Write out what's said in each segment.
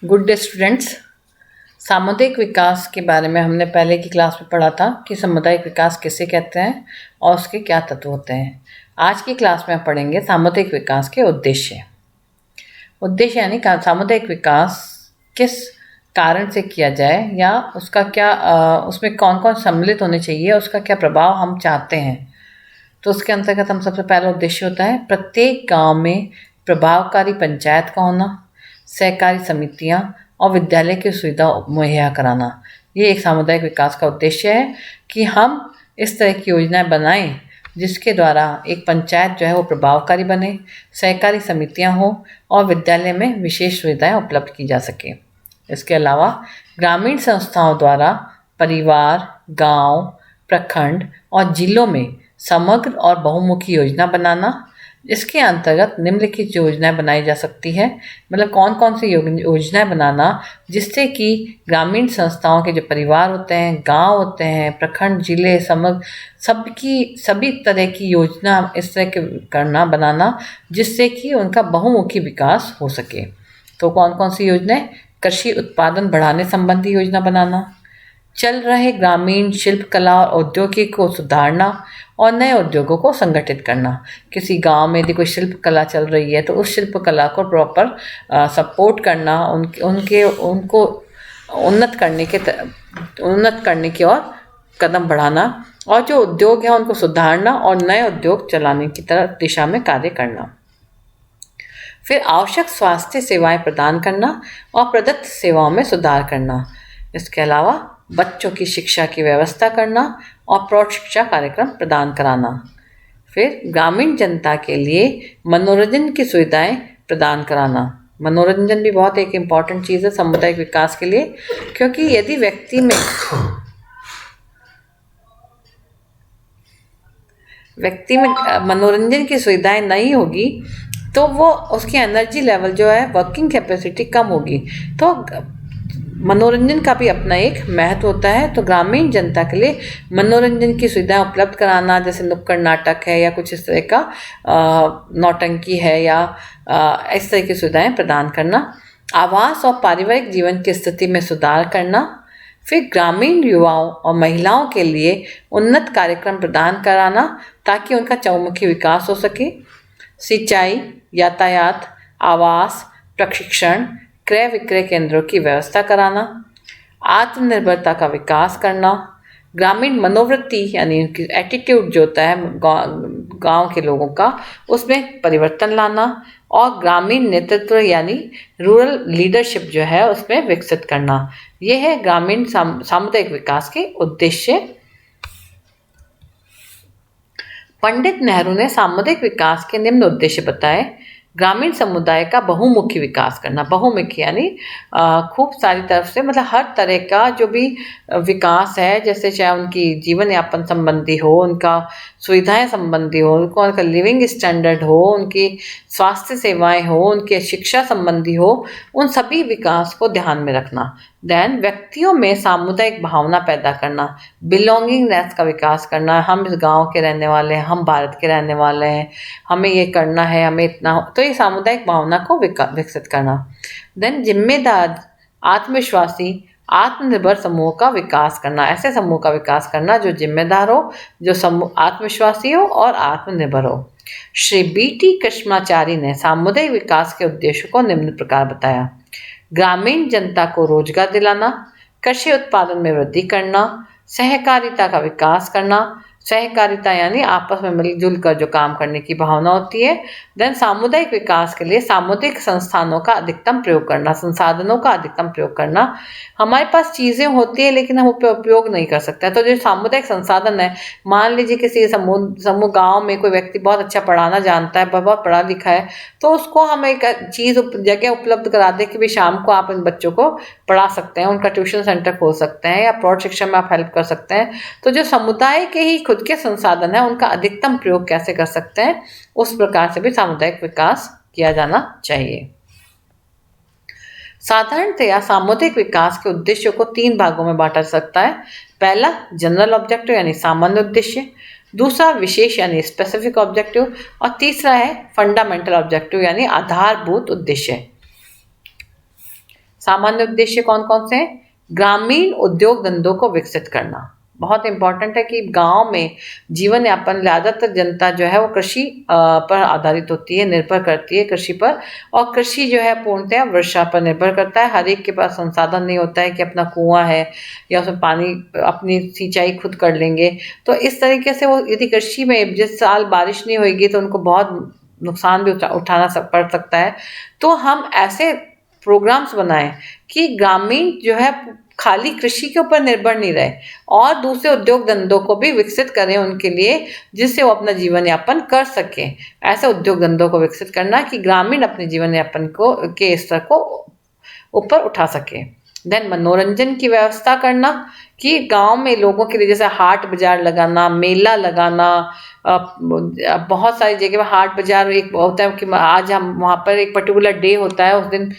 Good day students. सामुदायिक विकास के बारे में हमने पहले की क्लास में पढ़ा था कि सामुदायिक विकास किसे कहते हैं और उसके क्या तत्व होते हैं। आज की क्लास में हम पढ़ेंगे सामुदायिक विकास के उद्देश्य। उद्देश्य यानी सामुदायिक विकास किस कारण से किया जाए या उसका क्या उसमें कौन कौन सम्मिलित होने चाहिए, उसका क्या प्रभाव हम चाहते हैं। तो उसके अंतर्गत हम सबसे पहला उद्देश्य होता है प्रत्येक गांव में प्रभावकारी पंचायत का होना, सहकारी समितियां और विद्यालय की सुविधा मुहैया कराना। ये एक सामुदायिक विकास का उद्देश्य है कि हम इस तरह की योजनाएं बनाएं जिसके द्वारा एक पंचायत जो है वो प्रभावकारी बने, सहकारी समितियां हो और विद्यालय में विशेष सुविधाएं उपलब्ध की जा सके। इसके अलावा ग्रामीण संस्थाओं द्वारा परिवार, गांव, प्रखंड और जिलों में समग्र और बहुमुखी योजना बनाना। इसके अंतर्गत निम्नलिखित योजनाएं बनाई जा सकती है। मतलब कौन कौन सी योजनाएं बनाना जिससे कि ग्रामीण संस्थाओं के जो परिवार होते हैं, गांव होते हैं, प्रखंड, जिले, समग्र सभी तरह की योजना इस तरह के बनाना जिससे कि उनका बहुमुखी विकास हो सके। तो कौन कौन सी योजनाएं? कृषि उत्पादन बढ़ाने संबंधी योजना बनाना, चल रहे ग्रामीण शिल्प कला और औद्योगिकी को सुधारना और नए उद्योगों को संगठित करना। किसी गांव में यदि कोई शिल्प कला चल रही है तो उस शिल्प कला को प्रॉपर सपोर्ट करना, उनको उन्नत करने की ओर कदम बढ़ाना और जो उद्योग है उनको सुधारना और नए उद्योग चलाने की तरफ दिशा में कार्य करना। फिर आवश्यक स्वास्थ्य सेवाएं प्रदान करना और प्रदत्त सेवाओं में सुधार करना। इसके अलावा बच्चों की शिक्षा की व्यवस्था करना और प्रौढ़ शिक्षा कार्यक्रम प्रदान कराना। फिर ग्रामीण जनता के लिए मनोरंजन की सुविधाएं प्रदान कराना। मनोरंजन भी बहुत एक इम्पॉर्टेंट चीज़ है सामुदायिक विकास के लिए, क्योंकि यदि व्यक्ति में मनोरंजन की सुविधाएं नहीं होगी तो वो उसकी एनर्जी लेवल जो है, वर्किंग कैपेसिटी कम होगी। तो मनोरंजन का भी अपना एक महत्व होता है। तो ग्रामीण जनता के लिए मनोरंजन की सुविधाएं उपलब्ध कराना, जैसे नुक्कड़ नाटक है या कुछ इस तरह का नौटंकी है या इस तरह की सुविधाएं प्रदान करना। आवास और पारिवारिक जीवन की स्थिति में सुधार करना। फिर ग्रामीण युवाओं और महिलाओं के लिए उन्नत कार्यक्रम प्रदान कराना ताकि उनका चहुमुखी विकास हो सके। सिंचाई, यातायात, आवास, प्रशिक्षण, क्रय विक्रय केंद्रों की व्यवस्था कराना। आत्मनिर्भरता का विकास करना। ग्रामीण मनोवृत्ति यानी उनकी एटीट्यूड जो होता है गांव के लोगों का, उसमें परिवर्तन लाना और ग्रामीण नेतृत्व यानी रूरल लीडरशिप जो है उसमें विकसित करना। यह है ग्रामीण सामुदायिक विकास के उद्देश्य। पंडित नेहरू ने सामुदायिक विकास के निम्न उद्देश्य बताए। ग्रामीण समुदाय का बहुमुखी विकास करना। बहुमुखी यानी खूब सारी तरफ से, मतलब हर तरह का जो भी विकास है, जैसे चाहे उनकी जीवन यापन संबंधी हो, उनका सुविधाएं संबंधी हो, उनका लिविंग स्टैंडर्ड हो, उनकी स्वास्थ्य सेवाएं हो, उनके शिक्षा संबंधी हो, उन सभी विकास को ध्यान में रखना। देन व्यक्तियों में सामुदायिक भावना पैदा करना, बिलोंगिंगनेस का विकास करना। हम इस गांव के रहने वाले हैं, हम भारत के रहने वाले हैं, हमें ये करना है, हमें इतना। तो ये सामुदायिक भावना को विकसित करना। देन जिम्मेदार, आत्मविश्वासी, आत्मनिर्भर समूह का विकास करना। ऐसे समूह का विकास करना जो जिम्मेदार हो, जो समूह आत्मविश्वासी हो और आत्मनिर्भर हो। श्री BT कृष्णाचारी ने सामुदायिक विकास के उद्देश्यों को निम्न प्रकार बताया। ग्रामीण जनता को रोजगार दिलाना, कृषि उत्पादन में वृद्धि करना, सहकारिता का विकास करना। सहकारिता यानी आपस में मिलजुल कर जो काम करने की भावना होती है। देन सामुदायिक विकास के लिए सामुदायिक संस्थानों का अधिकतम प्रयोग करना, संसाधनों का अधिकतम प्रयोग करना। हमारे पास चीज़ें होती है लेकिन हम उस पर उपयोग नहीं कर सकते। तो जो सामुदायिक संसाधन है, मान लीजिए किसी समूह गाँव में कोई व्यक्ति बहुत अच्छा पढ़ाना जानता है, बहुत पढ़ा लिखा है, तो उसको हम एक चीज़ जगह उपलब्ध करा दें कि भाई शाम को आप इन बच्चों को पढ़ा सकते हैं, उनका ट्यूशन सेंटर खोल सकते हैं या प्रौढ़ शिक्षा में आप हेल्प कर सकते हैं। तो जो समुदाय के ही खुद के संसाधन है उनका अधिकतम प्रयोग कैसे कर सकते हैं, उस प्रकार से भी सामुदायिक विकास किया जाना चाहिए। साधारणतया सामुदायिक विकास के उद्देश्यों को 3 भागों में बांटा जा सकता है। पहला जनरल ऑब्जेक्टिव यानी सामान्य उद्देश्य, दूसरा विशेष यानी स्पेसिफिक ऑब्जेक्टिव और तीसरा है फंडामेंटल ऑब्जेक्टिव यानी आधारभूत उद्देश्य। सामान्य उद्देश्य कौन कौन से हैं? ग्रामीण उद्योग धंधों को विकसित करना, बहुत इंपॉर्टेंट है कि गांव में जीवन यापन ज़्यादातर जनता जो है वो कृषि पर आधारित होती है, निर्भर करती है कृषि पर। और कृषि जो है पूर्णतः वर्षा पर निर्भर करता है। हर एक के पास संसाधन नहीं होता है कि अपना कुआं है या उसमें पानी अपनी सिंचाई खुद कर लेंगे। तो इस तरीके से वो यदि कृषि में जिस साल बारिश नहीं होगी तो उनको बहुत नुकसान भी उठाना पड़ सकता है। तो हम ऐसे प्रोग्राम्स बनाएं कि ग्रामीण जो है खाली कृषि के ऊपर निर्भर नहीं रहे और दूसरे उद्योग धंधों को भी विकसित करें उनके लिए, जिससे वो अपना जीवन यापन कर सकें। ऐसे उद्योग धंधों को विकसित करना कि ग्रामीण अपने जीवन यापन को के स्तर को ऊपर उठा सके। देन मनोरंजन की व्यवस्था करना कि गांव में लोगों के लिए जैसे हाट बाजार लगाना, मेला लगाना, बहुत सारी जगह पर हाट बाजार एक होता है कि आज हम वहाँ पर एक पर्टिकुलर डे होता है, उस दिन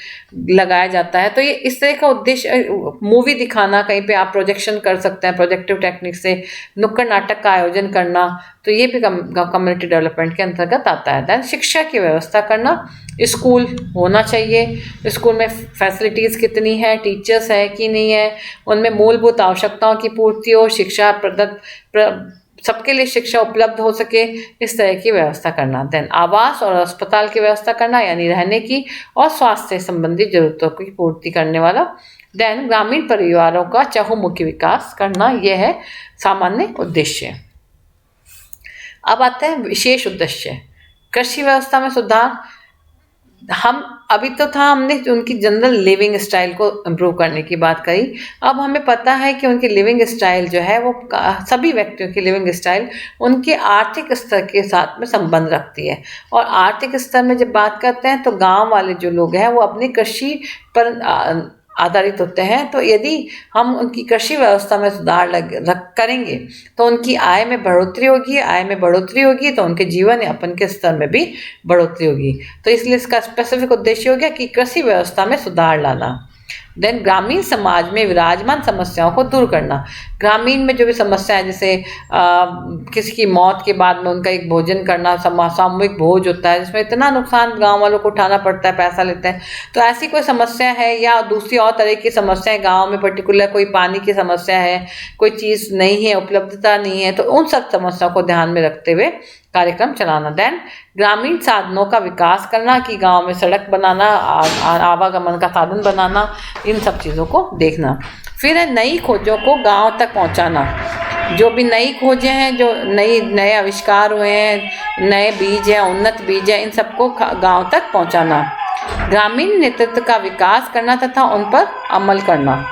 लगाया जाता है। तो ये इस तरह का उद्देश्य, मूवी दिखाना, कहीं पे आप प्रोजेक्शन कर सकते हैं प्रोजेक्टिव टेक्निक से, नुक्कड़ नाटक का आयोजन करना, तो ये भी कम्युनिटी डेवलपमेंट के अंतर्गत आता है। दैन शिक्षा की व्यवस्था करना, स्कूल होना चाहिए, स्कूल में फैसिलिटीज़ कितनी है, टीचर्स है कि नहीं है, उनमें मूलभूत आवश्यकताओं की पूर्ति हो, शिक्षा सबके लिए शिक्षा उपलब्ध हो सके, इस तरह की व्यवस्था करना। देन आवास और अस्पताल की व्यवस्था करना, यानी रहने की और स्वास्थ्य संबंधी जरूरतों की पूर्ति करने वाला। देन ग्रामीण परिवारों का चहुमुखी विकास करना, यह है सामान्य उद्देश्य। अब आते हैं विशेष उद्देश्य। कृषि व्यवस्था में सुधार, हम अभी तो था हमने उनकी जनरल लिविंग स्टाइल को इम्प्रूव करने की बात करी। अब हमें पता है कि उनकी लिविंग स्टाइल जो है वो सभी व्यक्तियों की लिविंग स्टाइल उनके आर्थिक स्तर के साथ में संबंध रखती है। और आर्थिक स्तर में जब बात करते हैं तो गांव वाले जो लोग हैं वो अपनी कृषि पर आधारित होते हैं। तो यदि हम उनकी कृषि व्यवस्था में सुधार करेंगे तो उनकी आय में बढ़ोतरी होगी, आय में बढ़ोतरी होगी तो उनके जीवन यापन के स्तर में भी बढ़ोतरी होगी। तो इसलिए इसका स्पेसिफिक उद्देश्य हो गया कि कृषि व्यवस्था में सुधार लाना। देन ग्रामीण समाज में विराजमान समस्याओं को दूर करना। ग्रामीण में जो भी समस्या है, जैसे किसी की मौत के बाद में उनका एक भोजन करना, सामूहिक भोज होता है जिसमें इतना नुकसान गांव वालों को उठाना पड़ता है, पैसा लेते हैं। तो ऐसी कोई समस्या है या दूसरी और तरह की समस्या है गाँव में, पर्टिकुलर कोई पानी की समस्या है, कोई चीज़ नहीं है, उपलब्धता नहीं है, तो उन सब समस्याओं को ध्यान में रखते हुए कार्यक्रम चलाना। देन ग्रामीण साधनों का विकास करना कि गांव में सड़क बनाना, आवागमन का साधन बनाना, इन सब चीज़ों को देखना। फिर है नई खोजों को गांव तक पहुंचाना। जो भी नई खोजें हैं, जो नए आविष्कार हुए हैं, नए बीज हैं, उन्नत बीज हैं, इन सबको गांव तक पहुंचाना। ग्रामीण नेतृत्व का विकास करना तथा उन पर अमल करना।